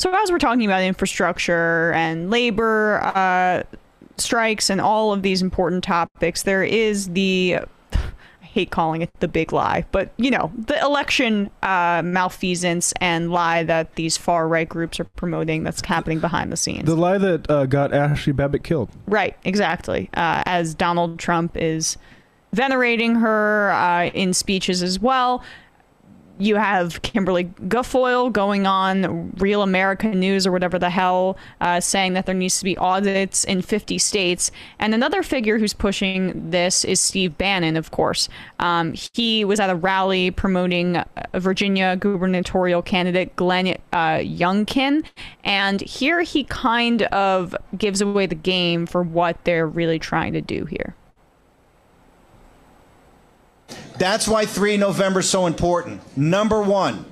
So as we're talking about infrastructure and labor strikes and all of these important topics, there is the, I hate calling it the big lie, but you know, the election malfeasance and lie that these far right groups are promoting that's happening behind the scenes. The lie that got Ashley Babbitt killed. Right, exactly. As Donald Trump is venerating her in speeches as well. You have Kimberly Guilfoyle going on Real American News or whatever the hell, saying that there needs to be audits in 50 states. And another figure who's pushing this is Steve Bannon, of course. He was at a rally promoting a Virginia gubernatorial candidate, Glen Youngkin. And here he kind of gives away the game for what they're really trying to do here. That's why 3 November is so important. Number one,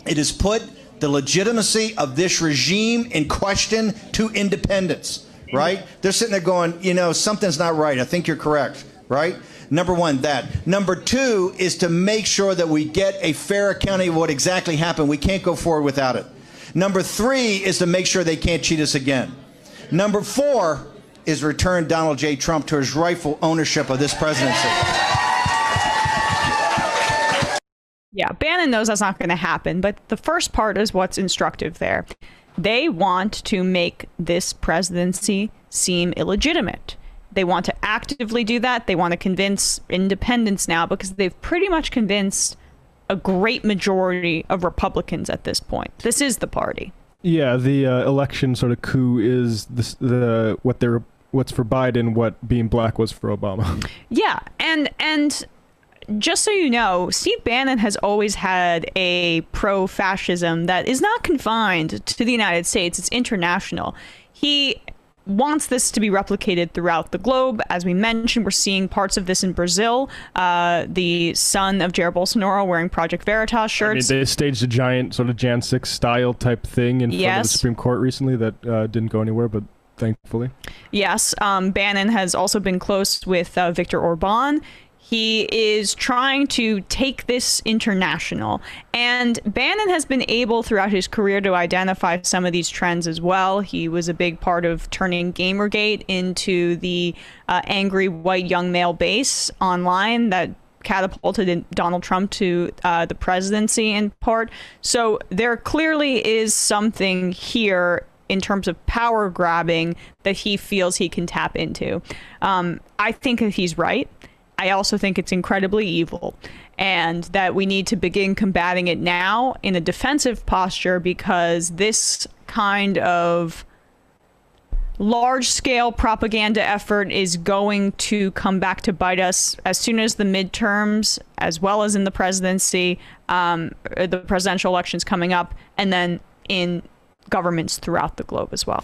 it has put the legitimacy of this regime in question to independents, right? They're sitting there going, you know, something's not right. I think you're correct, right? Number one, that. Number two is to make sure that we get a fair accounting of what exactly happened. We can't go forward without it. Number three is to make sure they can't cheat us again. Number four is return Donald J. Trump to his rightful ownership of this presidency. Yeah, Bannon knows that's not going to happen, but the first part is what's instructive there. They want to make this presidency seem illegitimate. They want to actively do that. They want to convince independents now because they've pretty much convinced a great majority of Republicans at this point. This is the party. Yeah, the election sort of coup is what's for Biden, what being black was for Obama. Yeah, and just so you know, Steve Bannon has always had a pro-fascism that is not confined to the United States. It's international. He wants this to be replicated throughout the globe. As we mentioned, we're seeing parts of this in Brazil. The son of Jair Bolsonaro wearing Project Veritas shirts. I mean, they staged a giant sort of Jan 6 style type thing in front of the Supreme Court recently that didn't go anywhere, but thankfully. Yes. Bannon has also been close with Viktor Orban. He is trying to take this international, and Bannon has been able throughout his career to identify some of these trends as well. He was a big part of turning Gamergate into the angry white young male base online that catapulted Donald Trump to the presidency in part. So there clearly is something here in terms of power grabbing that he feels he can tap into. I think that he's right. I also think it's incredibly evil, and that we need to begin combating it now in a defensive posture, because this kind of large-scale propaganda effort is going to come back to bite us as soon as the midterms, as well as in the presidency, the presidential elections coming up, and then in governments throughout the globe as well.